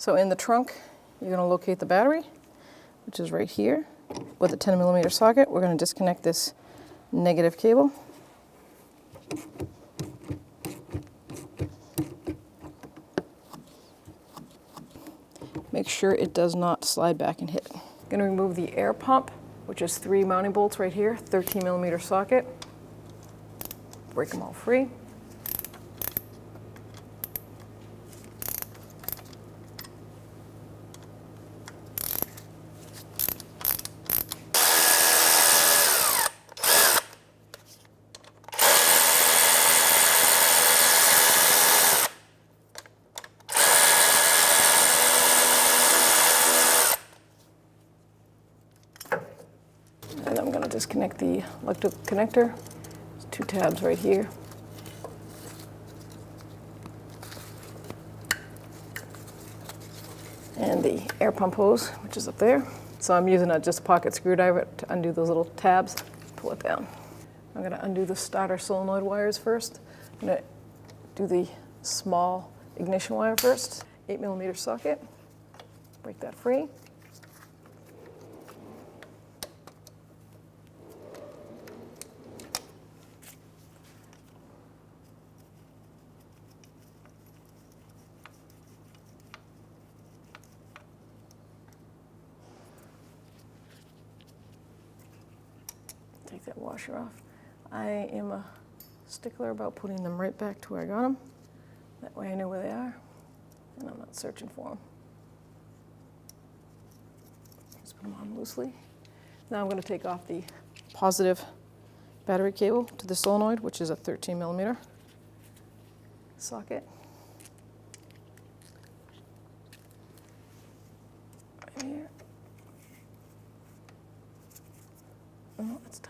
So in the trunk, you're going to locate the battery, which is right here with a 10mm socket. We're going to disconnect this negative cable. Make sure it does not slide back and hit. I'm going to remove the air pump, which is 3 mounting bolts right here, 13mm socket. Break them all free. And I'm going to disconnect the electrical connector. There's 2 tabs right here. And the air pump hose, which is up there. So I'm using just a pocket screwdriver to undo those little tabs, pull it down. I'm going to undo the starter solenoid wires first. I'm going to do the small ignition wire first. 8mm socket, break that free. Take that washer off. I am a stickler about putting them right back to where I got them. That way I know where they are, and I'm not searching for them. Just put them on loosely. Now I'm going to take off the positive battery cable to the solenoid, which is a 13mm socket. Right here. Oh, that's tiny.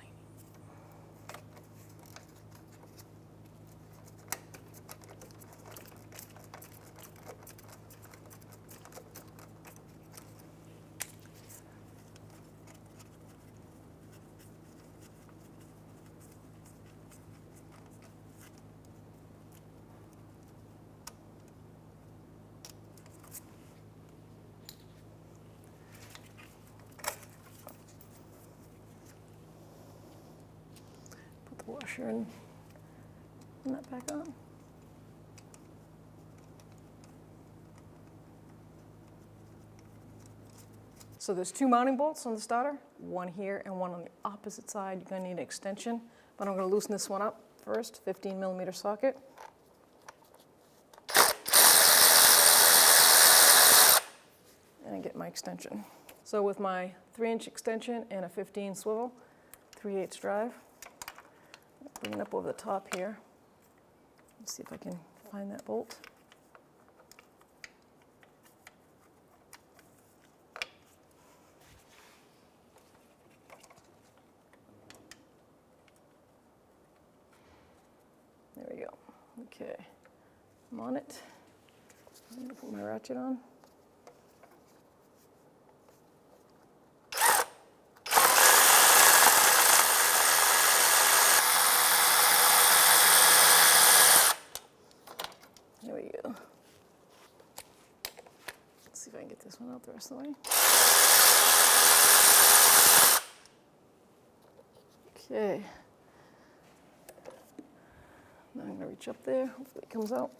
Washer and that back on. So there's 2 mounting bolts on the starter, one here and one on the opposite side. You're going to need an extension, but I'm going to loosen this one up first, 15mm socket. And I get my extension. So with my 3-inch extension and a 15 swivel, 3/8 drive, bring it up over the top here. Let's see if I can find that bolt. There we go. Okay, I'm on it. I'm gonna put my ratchet on. There we go. Let's see if I can get this one out the rest of the way. Okay. Now I'm going to reach up there. Hopefully it comes out.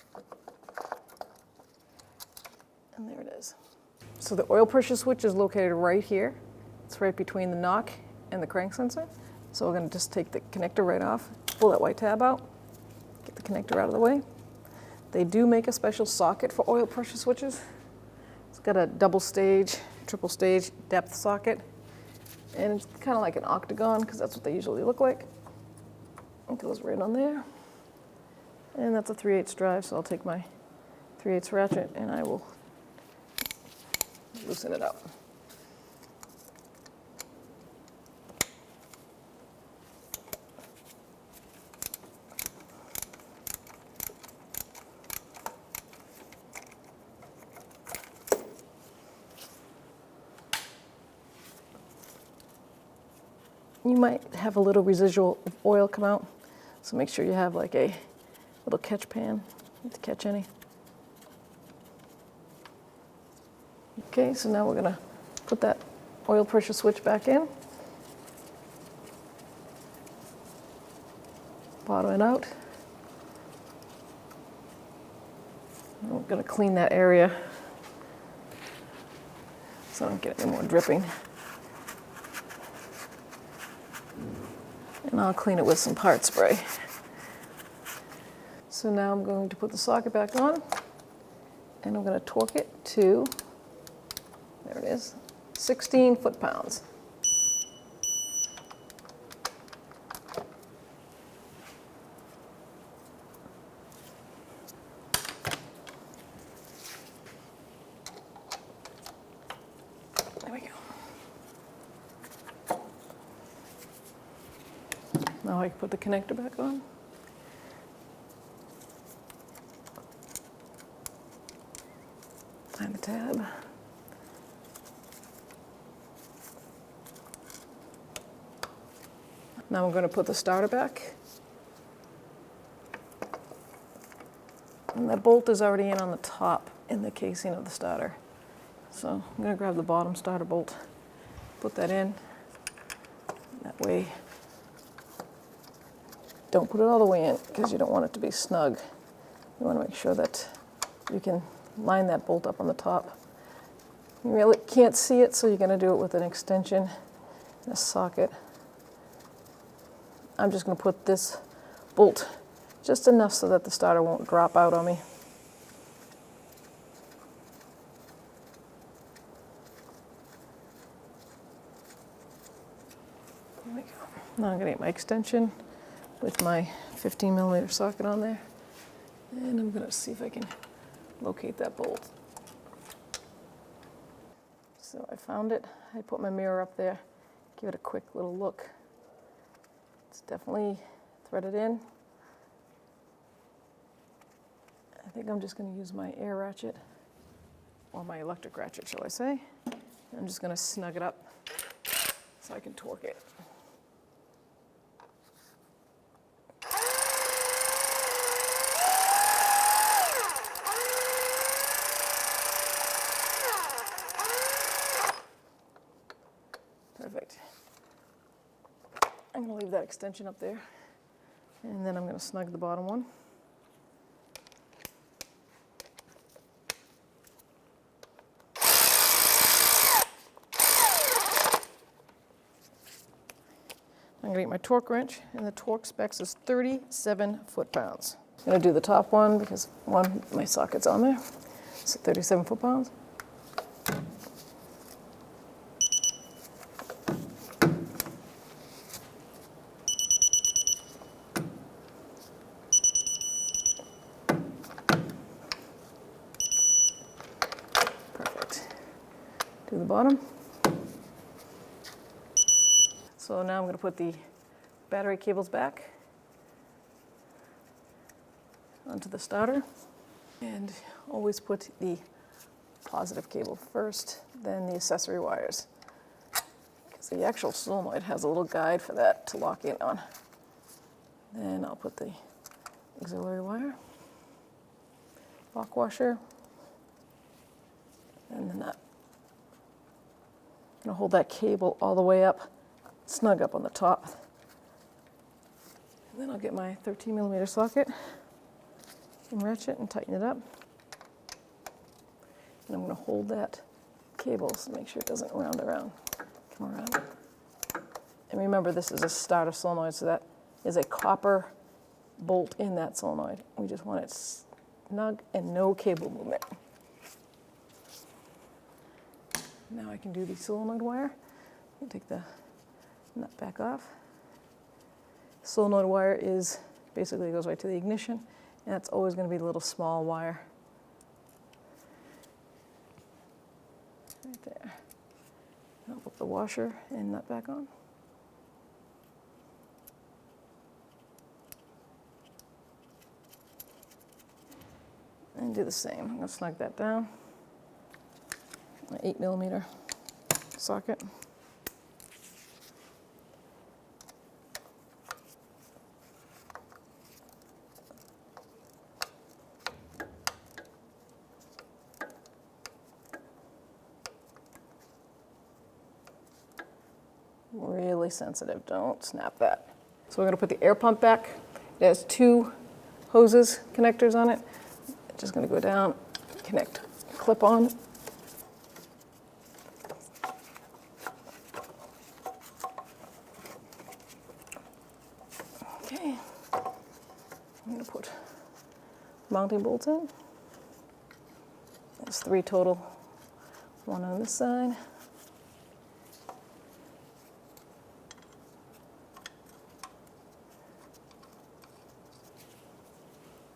And there it is. So the oil pressure switch is located right here. It's right between the knock and the crank sensor. So we're going to just take the connector right off, pull that white tab out, get the connector out of the way. They do make a special socket for oil pressure switches. It's got a double stage, triple stage depth socket. And it's kind of like an octagon because that's what they usually look like. It goes right on there. And that's a 3/8 drive, so I'll take my 3/8 ratchet and I will loosen it up. You might have a little residual of oil come out, so make sure you have like a little catch pan to catch any. Okay, so now we're going to put that oil pressure switch back in. Bottom it out. And we're going to clean that area so I don't get any more dripping. And I'll clean it with some part spray. So now I'm going to put the socket back on, and I'm going to torque it to, there it is, 16 foot-pounds. There we go. Now I can put the connector back on. Find the tab. Now I'm going to put the starter back. And that bolt is already in on the top in the casing of the starter. So I'm going to grab the bottom starter bolt, put that in. That way, don't put it all the way in because you don't want it to be snug. You want to make sure that you can line that bolt up on the top. You really can't see it, so you're going to do it with an extension and a socket. I'm just going to put this bolt just enough so that the starter won't drop out on me. There we go. Now I'm going to get my extension with my 15mm socket on there. And I'm going to see if I can locate that bolt. So I found it. I put my mirror up there, give it a quick little look. It's definitely threaded in. I think I'm just going to use my air ratchet, or my electric ratchet, shall I say. I'm just going to snug it up so I can torque it. Perfect. I'm going to leave that extension up there, and then I'm going to snug the bottom one. I'm going to get my torque wrench, and the torque specs is 37 foot-pounds. I'm going to do the top one because my socket's on there. So 37 foot-pounds. Perfect. Do the bottom. So now I'm going to put the battery cables back onto the starter, and always put the positive cable first, then the accessory wires, because the actual solenoid has a little guide for that to lock in on. Then I'll put the auxiliary wire, lock washer, and the nut. I'm going to hold that cable all the way up, snug up on the top. And then I'll get my 13mm socket and ratchet and tighten it up. And I'm going to hold that cable to make sure it doesn't round around. Come around. And remember, this is a starter solenoid, so that is a copper bolt in that solenoid. We just want it snug and no cable movement. Now I can do the solenoid wire. I'll take the nut back off. Solenoid wire is basically goes right to the ignition, and it's always going to be a little small wire. Right there. I'll put the washer and nut back on. And do the same. I'm going to snug that down. My 8mm socket. Really sensitive, don't snap that. So we're gonna put the air pump back. It has 2 hoses, connectors on it. Just gonna go down, connect, clip on. Okay, I'm gonna put mounting bolts in. There's 3 total, 1 on this side.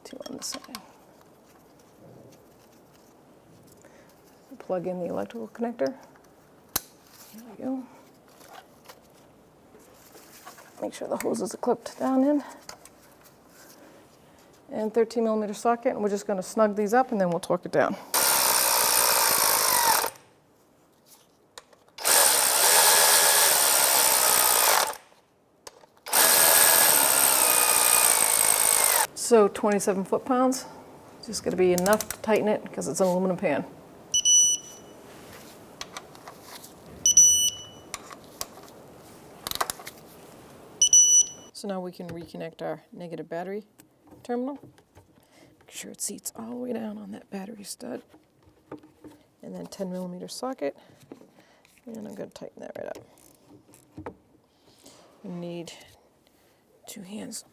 2 on this side. Plug in the electrical connector. There we go. Make sure the hoses are clipped down in. And 13mm socket, and we're just going to snug these up and then we'll torque it down. So 27 foot-pounds. Just going to be enough to tighten it because it's an aluminum pan. So now we can reconnect our negative battery terminal. Make sure it seats all the way down on that battery stud. And then 10mm socket. And I'm going to tighten that right up. You need 2 hands